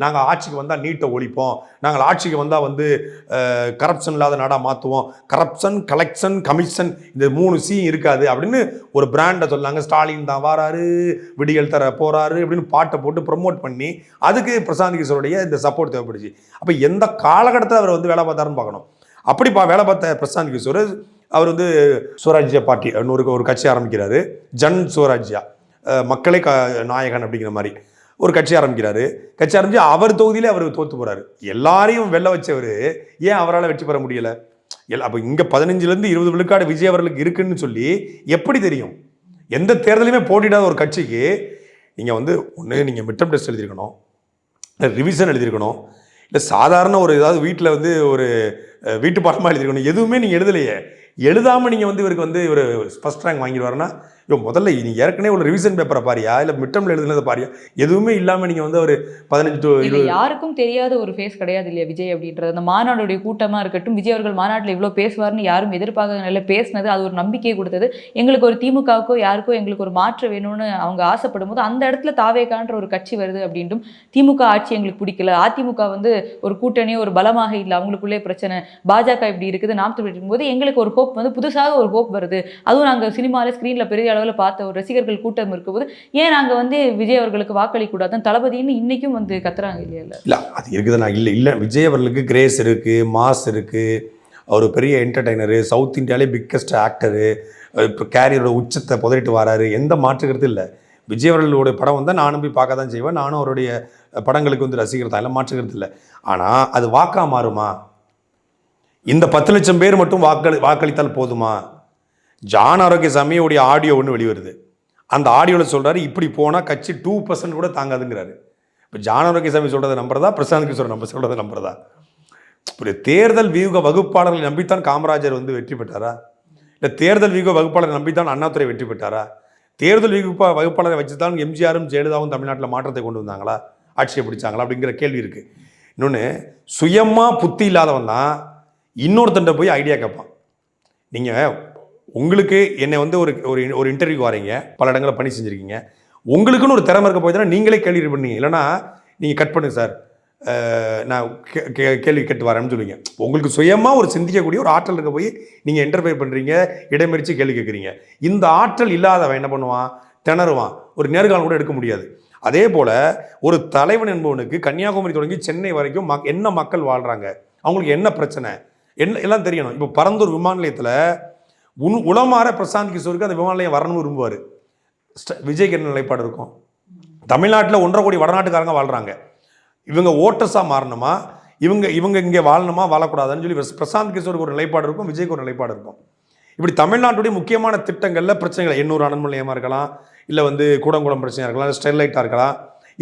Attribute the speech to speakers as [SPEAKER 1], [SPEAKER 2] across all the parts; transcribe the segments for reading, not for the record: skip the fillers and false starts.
[SPEAKER 1] நாங்கள் ஆட்சிக்கு வந்தால் நீட்டை ஒழிப்போம், நாங்கள் ஆட்சிக்கு வந்தால் வந்து கரப்ஷன் இல்லாத நாடாக மாற்றுவோம், கரப்ஷன் கலெக்ஷன் கமிஷன் இந்த 3 C இருக்காது அப்படின்னு ஒரு பிராண்டை சொன்னாங்க. ஸ்டாலின் தான் வாராரு, விடியல் தர போறாரு அப்படின்னு பாட்டை போட்டு ப்ரொமோட் பண்ணி அதுக்கு பிரசாந்த் கிஷோருடைய இந்த சப்போர்ட் தேவைப்படுச்சு. அப்போ எந்த காலகட்டத்தில் அவர் வந்து வேலை பார்த்தாருன்னு பார்க்கணும். அப்படி வேலை பார்த்த பிரசாந்த் கிஷோர் அவர் வந்து சுவராஜ்யா பார்ட்டி ஒரு கட்சி ஆரம்பிக்கிறாரு. ஜன் சுவராஜ்யா, மக்களே நாயகன் அப்படிங்கிற மாதிரி ஒரு கட்சி ஆரம்பிக்கிறாரு. கட்சி ஆரம்பிச்சு அவர் தொகுதியிலே அவர் தோத்து போறாரு. எல்லாரையும் வெல்ல வச்சவர் ஏன் அவரால் வெற்றி பெற முடியல? அப்போ இங்கே 15லேருந்து 20 விழுக்காடு விஜய் அவர்களுக்கு இருக்குன்னு சொல்லி எப்படி தெரியும்? எந்த தேர்தலையுமே போட்டிடாத ஒரு கட்சிக்கு நீங்கள் வந்து ஒன்று நீங்கள் மிட் டெர்ம் டெஸ்ட் எழுதியிருக்கணும், இல்லை ரிவிஷன் எழுதியிருக்கணும், இல்லை சாதாரண ஒரு ஏதாவது வீட்டில் வந்து ஒரு வீட்டு பாடமாக எழுதியிருக்கணும். எதுவுமே நீங்கள் எழுதலையே. எழுதாமல் நீங்கள் வந்து இவருக்கு வந்து ஒரு ஃபர்ஸ்ட் ரேங்க் வாங்கிடுவாருன்னா முதல்ல நீ ஏற்கனவே ஒரு ரிவிஷன் பேப்பரை பாரியா, இல்லை மிட்டம்ல எழுதுனதை பாரியா? எதுவுமே இல்லாமல் நீங்கள் வந்து ஒரு 15 to 20
[SPEAKER 2] யாருக்கும் தெரியாத ஒரு ஃபேஸ் கிடையாது இல்லையா விஜய் அப்படின்றது. அந்த மாநாடுடைய கூட்டமாக இருக்கட்டும், விஜய் அவர்கள் மாநாட்டில் இவ்வளோ பேசுவார்னு யாரும் எதிர்பார்க்காத நிலையில் பேசினது, அது ஒரு நம்பிக்கையை கொடுத்தது. எங்களுக்கு ஒரு திமுகவுக்கோ யாருக்கோ எங்களுக்கு ஒரு மாற்று வேணும்னு அவங்க ஆசைப்படும் போது அந்த இடத்துல தாவேகான்ற ஒரு கட்சி வருது அப்படின்ட்டும், திமுக ஆட்சி எங்களுக்கு பிடிக்கல, அதிமுக வந்து ஒரு கூட்டணி ஒரு பலமாக இல்லை, அவங்களுக்குள்ளே பிரச்சனை, பாஜக இப்படி இருக்குது, நாம் தமிழர் இருக்கும்போது எங்களுக்கு ஒரு ஹோப் வந்து புதுசாக ஒரு ஹோப் வருது. அதுவும் நாங்கள் சினிமாவில் ஸ்க்ரீனில் பெரிய அளவில் பார்த்த ஒரு ரசிகர்கள் கூட்டம் இருக்கும்போது ஏன் நாங்கள் வந்து விஜய் அவர்களுக்கு வாக்களிக்க கூடாது தளபதினு இன்னைக்கும் வந்து கத்துறாங்க இல்லையா? இல்லை
[SPEAKER 1] அது இருக்குது. நான் இல்லை விஜய் அவர்களுக்கு கிரேஸ் இருக்குது, மாஸ் இருக்குது, அவர் பெரிய என்டர்டைனரு, சவுத் இந்தியாவிலே பிக்கஸ்ட் ஆக்டரு, இப்போ கேரியரோட உச்சத்தை புதறிட்டு வராரு, எந்த மாற்றுக்கிறது இல்லை. விஜய் அவர்களுடைய படம் வந்தால் நானும் போய் பார்க்க தான் செய்வேன், நானும் அவருடைய படங்களுக்கு வந்து ரசிகர் தான், எல்லாம் மாற்றுக்கிறது இல்லை. ஆனால் அது வாக்கா மாறுமா? இந்த 10 லட்சம் பேர் மட்டும் வாக்களித்தால் போதுமா? ஜான் ஆரோக்கியசாமியோடைய ஆடியோ ஒன்று வெளிவருது. அந்த ஆடியோவில் சொல்கிறாரு இப்படி போனால் கட்சி 2% கூட தாங்காதுங்கிறாரு. இப்போ ஜான் ஆரோக்கியசாமி சொல்கிறத நம்புறதா, பிரசாந்த் கிஷோர் சொல்கிறத நம்புறதா? இப்படி தேர்தல் வியூக வகுப்பாளர்களை நம்பித்தான் காமராஜர் வந்து வெற்றி பெற்றாரா? இல்லை தேர்தல் வியூக வகுப்பாளரை நம்பித்தான் அண்ணாதுரை வெற்றி பெற்றாரா? தேர்தல் வகுப்பாளரை வச்சு தான் எம்ஜிஆரும் ஜெயலலிதாவும் தமிழ்நாட்டில் மாற்றத்தை கொண்டு வந்தாங்களா, ஆட்சியை பிடிச்சாங்களா அப்படிங்கிற கேள்வி இருக்குது. இன்னொன்று, சுயமாக புத்தி இல்லாதவன் தான் இன்னொருத்தண்ட போய் ஐடியா கேட்பான். நீங்கள் உங்களுக்கு என்னை வந்து ஒரு இன்டர்வியூ வரீங்க, பல இடங்களில் பணி செஞ்சுருக்கீங்க, உங்களுக்குன்னு ஒரு திறமை இருக்க போய் தானே நீங்களே கேள்வி பண்ணீங்க. இல்லைனா நீங்கள் கட் பண்ணுங்க சார், நான் கேள்வி கேட்டு வரேன்னு சொல்லுவீங்க. உங்களுக்கு சுயமாக ஒரு சிந்திக்கக்கூடிய ஒரு ஆற்றல் இருக்க போய் நீங்கள் என்டர்ஃபியர் பண்ணுறீங்க, இடமறித்து கேள்வி கேட்குறீங்க. இந்த ஆற்றல் இல்லாதவன் என்ன பண்ணுவான்? திணறுவான், ஒரு நேர்காணல் கூட எடுக்க முடியாது. அதே போல் ஒரு தலைவன் என்பவனுக்கு கன்னியாகுமரி தொடங்கி சென்னை வரைக்கும் என்ன மக்கள் வாழ்கிறாங்க, அவங்களுக்கு என்ன பிரச்சனை எல்லாம் தெரியணும். இப்போ பரந்தூர் விமான நிலையத்தில் உளமாற பிரசாந்த் கிஷோருக்கு அந்த விமான நிலையம் வரணும்னு விரும்புவார். விஜய்க்கு என்ன நிலைப்பாடு இருக்கும்? தமிழ்நாட்டில் 1.5 கோடி வடநாட்டுக்காரங்க வாழ்கிறாங்க, இவங்க ஓட்டர்ஸாக மாறணுமா, இவங்க இங்கே வாழணுமா வாழக்கூடாதுன்னு சொல்லி பிரசாந்த் கிஷோருக்கு ஒரு நிலைப்பாடு இருக்கும், விஜய்க்கு ஒரு நிலைப்பாடு இருக்கும். இப்படி தமிழ்நாட்டுடைய முக்கியமான திட்டங்களில் பிரச்சனைகள் 800 அனல் நிலையமாக இருக்கலாம், இல்லை வந்து கூடங்குளம் பிரச்சனையாக இருக்கலாம், இல்லை ஸ்டெர்லைட்டாக இருக்கலாம்.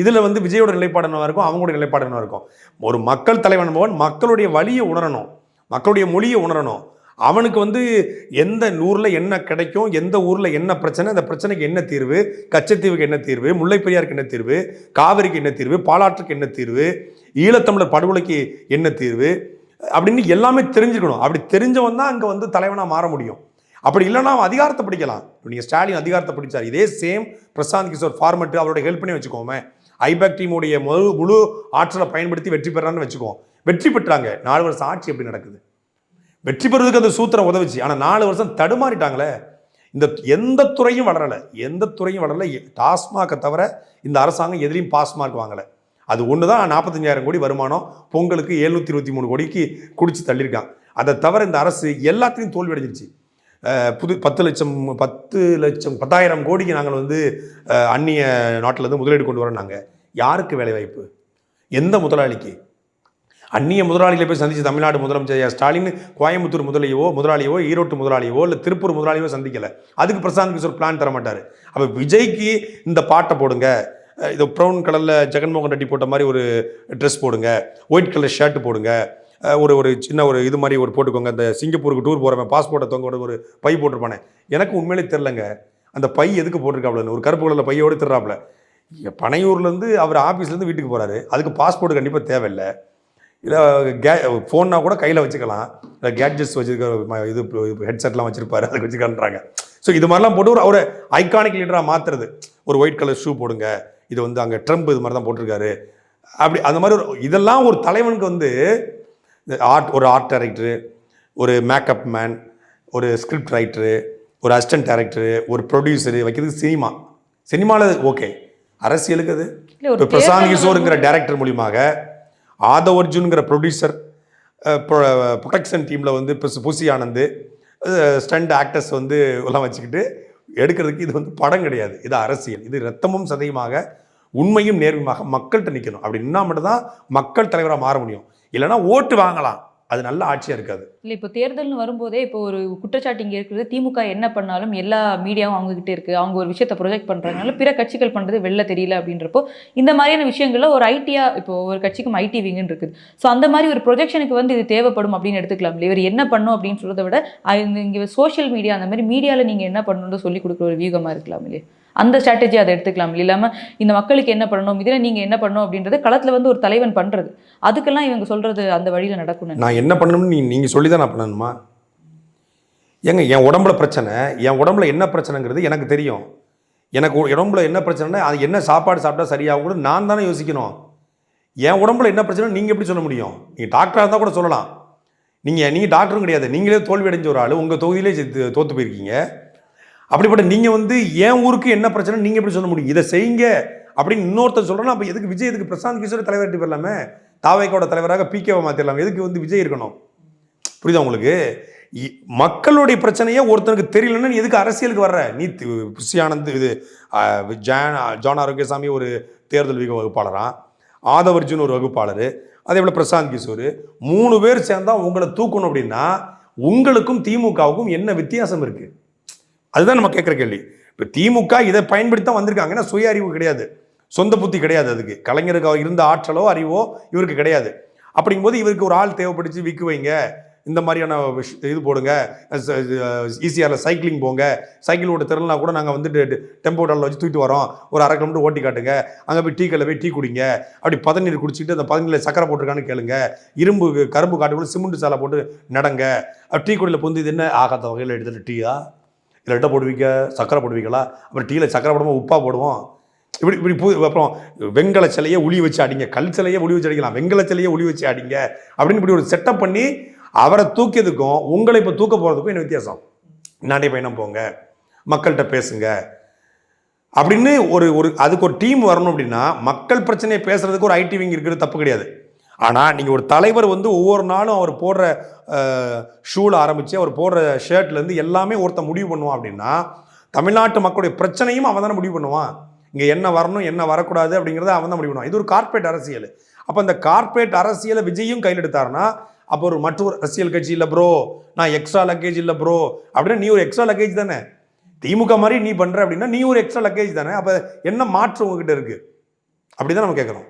[SPEAKER 1] இதில் வந்து விஜயோட நிலைப்பாடு என்னவாக இருக்கும், அவங்களுடைய நிலைப்பாடு என்னவாக இருக்கும்? ஒரு மக்கள் தலைவன் மக்களுடைய வழியை உணரணும், மக்களுடைய மொழியை உணரணும். அவனுக்கு வந்து எந்த ஊரில் என்ன கிடைக்கும், எந்த ஊரில் என்ன பிரச்சனை, அந்த பிரச்சனைக்கு என்ன தீர்வு, கச்சத்தீவுக்கு என்ன தீர்வு, முல்லைப்பெரியாருக்கு என்ன தீர்வு, காவிரிக்கு என்ன தீர்வு, பாலாற்றுக்கு என்ன தீர்வு, ஈழத்தமிழர் படுகொலைக்கு என்ன தீர்வு அப்படின்னு எல்லாமே தெரிஞ்சுக்கணும். அப்படி தெரிஞ்சவன் தான் அங்கே வந்து தலைவனாக மாற முடியும். அப்படி இல்லைன்னா அவன் அதிகாரத்தை பிடிக்கலாம். நீங்கள் ஸ்டாலின் அதிகாரத்தை பிடிச்சார், இதே சேம் பிரசாந்த் கிஷோர் ஃபார்மெட்டு அவருடைய ஹெல்ப் பண்ணி வச்சுக்கோமே, ஐபேக் டீமுடைய முழு ஆற்றலை பயன்படுத்தி வெற்றி பெறான்னு வச்சுக்கோம். வெற்றி பெற்றாங்க, 4 வருஷம் ஆட்சி எப்படி நடக்குது? வெற்றி பெறுவதற்கு அந்த சூத்திரம் உதவிச்சு. ஆனால் 4 வருஷம் தடுமாறிட்டாங்களே. எந்த துறையும் வளரலை. டாஸ்மாகை தவிர இந்த அரசாங்கம் எதிலையும் பாஸ்மார்க் வாங்கலை. அது ஒன்று தான் 45,000 கோடி வருமானம், பொங்கலுக்கு 723 கோடிக்கு குடிச்சு தள்ளியிருக்கான். அதை தவிர இந்த அரசு எல்லாத்தையும் தோல்வி அடைஞ்சிருச்சு. 10,000 கோடிக்கு நாங்கள் வந்து அந்நிய நாட்டிலேருந்து முதலீடு கொண்டு வரோம். நாங்கள் யாருக்கு வேலை வாய்ப்பு? எந்த முதலாளிக்கு? அந்நிய முதலாளிகளை போய் சந்திச்சு தமிழ்நாடு முதலமைச்சர் ஸ்டாலின் கோயம்புத்தூர் முதலாளியோ ஈரோட்டு முதலாளியோ இல்லை திருப்பூர் முதலாளியோ சந்திக்கலை. அதுக்கு பிரசாந்த் கிஷோர் பிளான் தர மாட்டார். அப்போ விஜய்க்கு இந்த பாட்டை போடுங்க, இது ப்ரௌன் கலரில் ஜெகன்மோகன் ரெட்டி போட்ட மாதிரி ஒரு ட்ரெஸ் போடுங்க, ஒயிட் கலர் ஷர்ட் போடுங்க, ஒரு சின்ன ஒரு இது மாதிரி ஒரு போட்டுக்கோங்க, இந்த சிங்கப்பூருக்கு டூர் போகிறவன் பாஸ்போர்ட்டை தொங்க ஒரு பை போட்டிருப்பானே, எனக்கு உண்மையிலே தெரிலங்க அந்த பை எதுக்கு போட்டிருக்காப்புலன்னு. ஒரு கருப்பு கலரில் பையோடு திருறாப்புல. பனையூர்லேருந்து அவர் ஆஃபீஸ்லேருந்து வீட்டுக்கு போகிறாரு, அதுக்கு பாஸ்போர்ட் கண்டிப்பாக தேவையில்லை. இல்லை ஃபோன்னா கூட கையில் வச்சுக்கலாம், இல்லை கேட்ஜெட்ஸ் வச்சுருக்க இது ஹெட்செட்லாம் வச்சுருப்பாரு, அதை வச்சுக்கன்றாங்க. ஸோ இது மாதிரிலாம் போட்டு ஒரு ஐகானிக் லீடராக மாற்றுறது. ஒரு ஒயிட் கலர் ஷூ போடுங்க, இது வந்து அங்கே ட்ரம்ப் இது மாதிரி தான் போட்டிருக்காரு, அப்படி அந்த மாதிரி இதெல்லாம் ஒரு தலைவனுக்கு வந்து ஒரு ஆர்ட் டைரக்டரு, ஒரு மேக்கப் மேன், ஒரு ஸ்கிரிப்ட் ரைட்டரு, ஒரு அசிஸ்டன்ட் டைரக்டரு, ஒரு ப்ரொடியூசரு வைக்கிறதுக்கு சினிமாவில் ஓகே. அரசியலுக்கு அது இப்போ பிரசாந்த் கிஷோருங்கிற டைரக்டர் மூலியமாக ஆதவ் அர்ஜுன்கிற ப்ரொடியூசர், ப்ரொடக்ஷன் டீமில் வந்து புசி ஆனந்த், ஸ்டண்ட் ஆக்டர்ஸ் வந்து எல்லாம் வச்சுக்கிட்டு எடுக்கிறதுக்கு இது வந்து படம் கிடையாது, இது அரசியல். இது ரத்தமும் சதையுமாக உண்மையும் நேர்மையாக மக்கள்கிட்ட நிற்கணும். அப்படி நின்னா மட்டும்தான் மக்கள் தலைவராக மாற முடியும். இல்லைன்னா ஓட்டு வாங்கலாம், அது நல்ல ஆட்சியாக இருக்காது.
[SPEAKER 2] இல்லை இப்போ தேர்தல்னு வரும்போதே இப்போ ஒரு குற்றச்சாட்டு இங்கே இருக்குது, திமுக என்ன பண்ணாலும் எல்லா மீடியாவும் அவங்ககிட்ட இருக்குது, அவங்க ஒரு விஷயத்தை ப்ரொஜெக்ட் பண்ணுறதுனால பிற கட்சிகள் பண்ணுறது வெளில தெரியல அப்படின்றப்போ இந்த மாதிரியான விஷயங்கள்ல ஒரு ஐடியாக இப்போ ஒரு கட்சிக்கும் ஐடி விங்குன்னு இருக்குது. ஸோ அந்த மாதிரி ஒரு ப்ரொஜெக்ஷனுக்கு வந்து இது தேவைப்படும் அப்படின்னு எடுத்துக்கலாம் இல்லையா? இவர் என்ன பண்ணும் அப்படின்னு சொல்கிறத விட இங்கே சோஷியல் மீடியா அந்த மாதிரி மீடியாவில் நீங்கள் என்ன பண்ணணும்னு சொல்லி கொடுக்குற ஒரு வியூகமாக இருக்கலாம் இல்லையா? அந்த ஸ்ட்ராட்டஜி அதை எடுத்துக்கலாம் இல்லாமல் இந்த மக்களுக்கு என்ன பண்ணணும், இதில் நீங்கள் என்ன பண்ணணும் அப்படின்றது களத்தில் வந்து ஒரு தலைவன் பண்ணுறது, அதுக்கெல்லாம் இவங்க சொல்கிறது அந்த வழியில் நடக்கணும்.
[SPEAKER 1] நான் என்ன பண்ணணும்னு நீங்கள் சொல்லி தான் நான் பண்ணணுமா? ஏங்க என் உடம்புல பிரச்சனை, என் உடம்புல என்ன பிரச்சனைங்கிறது எனக்கு தெரியும். எனக்கு உடம்புல என்ன பிரச்சனைனா அது என்ன சாப்பாடு சாப்பிட்டா சரியாகும் கூட நான் தானே யோசிக்கணும். என் உடம்புல என்ன பிரச்சனை நீங்கள் எப்படி சொல்ல முடியும்? நீங்கள் டாக்டராக இருந்தால் கூட சொல்லலாம். நீங்கள் டாக்டரும் கிடையாது, நீங்களே தோல்வி அடைஞ்ச ஒரு ஆள், உங்கள் தொகுதியிலே தோற்று போயிருக்கீங்க. அப்படிப்பட்ட நீங்கள் வந்து என் ஊருக்கு என்ன பிரச்சனை நீங்கள் எப்படி சொல்ல முடியும்? இதை செய்யுங்க அப்படின்னு இன்னொருத்தர் சொல்கிறேன்னா அப்போ எதுக்கு விஜய், எதுக்கு பிரசாந்த் கிஷோர் தலைவர்கிட்ட போயிடலாமே, தாவேக்காவோட தலைவராக பிகேவை மாற்றிடலாம், எதுக்கு வந்து விஜய் இருக்கணும்? புரியுதா உங்களுக்கு? மக்களுடைய பிரச்சனையே ஒருத்தனுக்கு தெரியலன்னா நீ எதுக்கு அரசியலுக்கு வர்ற? நீ புசி ஆனந்த், இது ஜான் ஆரோக்கியசாமி ஒரு தேர்தல் வகுப்பாளரான், ஆதவ் அர்ஜுன் ஒரு வகுப்பாளர், அதே போல் பிரசாந்த் கிஷோர், 3 பேர் சேர்ந்தா உங்களை தூக்கணும் அப்படின்னா உங்களுக்கும் திமுகவுக்கும் என்ன வித்தியாசம் இருக்கு? அதுதான் நம்ம கேட்குற கேள்வி. இப்போ திமுக இதை பயன்படுத்தி தான் வந்திருக்காங்க. ஏன்னா சுய அறிவு கிடையாது, சொந்த புத்தி கிடையாது. அதுக்கு கலைஞருக்கு இருந்த ஆற்றலோ அறிவோ இவருக்கு கிடையாது. அப்படிங்கும்போது இவருக்கு ஒரு ஆள் தேவைப்படுச்சு, விக்கு வைங்க, இந்த மாதிரியான இது போடுங்க, ஈஸியாக சைக்கிளிங் போங்க, சைக்கிள் ஓட்ட திறனா கூட நாங்கள் வந்துட்டு டெம்போ டாலில் வச்சு தூக்கிட்டு வரோம், ஒரு 1/2 கிலோமீட்டர் ஓட்டி காட்டுங்க, அங்கே போய் டீ கடையில் போய் டீ குடிங்க, அப்படி பதநீர் குடிச்சிட்டு அந்த பதநீரில் சக்கரை போட்டிருக்கான்னு கேளுங்க, கரும்பு காட்டுக்குள்ள சிமெண்ட் சாலை போட்டு நடங்க, டீ குடியில் பொந்து இது என்ன ஆகாத வகையில் எடுத்துகிட்டு டீயா இல்லை எட்ட போடுவீங்க, சக்கரை போடுவீங்களா, அப்புறம் டீயில் சக்கரை போடுவோம், உப்பா போடுவோம், இப்படி அப்புறம் வெங்கல சிலையை உளி வச்சு அடிங்க, கல் சிலையை உளி வச்சு அடிக்கலாம், வெங்கல சிலையை உளி வச்சு அடிங்க அப்படின்னு இப்படி ஒரு செட்டப் பண்ணி அவரை தூக்கியதுக்கும் உங்களை இப்போ தூக்க போகிறதுக்கும் என்ன வித்தியாசம்? நடை பயணம் போங்க, மக்கள்கிட்ட பேசுங்க அப்படின்னு அதுக்கு ஒரு டீம் வரணும். அப்படின்னா மக்கள் பிரச்சனையை பேசுறதுக்கு ஒரு ஐடி விங் இருக்கிறது தப்பு கிடையாது. ஆனால் நீங்கள் ஒரு தலைவர் வந்து ஒவ்வொரு நாளும் அவர் போடுற ஷூவில் ஆரம்பித்து அவர் போடுற ஷர்ட்லேருந்து எல்லாமே ஒருத்தன் முடிவு பண்ணுவான் அப்படின்னா தமிழ்நாட்டு மக்களுடைய பிரச்சனையும் அவன் தானே முடிவு பண்ணுவான். இங்கே என்ன வரணும் என்ன வரக்கூடாது அப்படிங்கிறத அவன் தான் முடிவு பண்ணுவான். இது ஒரு கார்ப்பரேட் அரசியல். அப்போ இந்த கார்ப்பரேட் அரசியலை விஜயும் கையில் எடுத்தாருன்னா அப்போ ஒரு மற்றொரு அரசியல் கட்சி இல்லை ப்ரோ, நான் எக்ஸ்ட்ரா லக்கேஜ் இல்லை ப்ரோ அப்படின்னா நீ ஒரு எக்ஸ்ட்ரா லக்கேஜ் தானே. திமுக மாதிரி நீ பண்ணுற அப்படின்னா நீ ஒரு எக்ஸ்ட்ரா லக்கேஜ் தானே. அப்போ என்ன மாற்றம் உங்ககிட்ட இருக்குது? அப்படி தான் நம்ம கேட்குறோம்.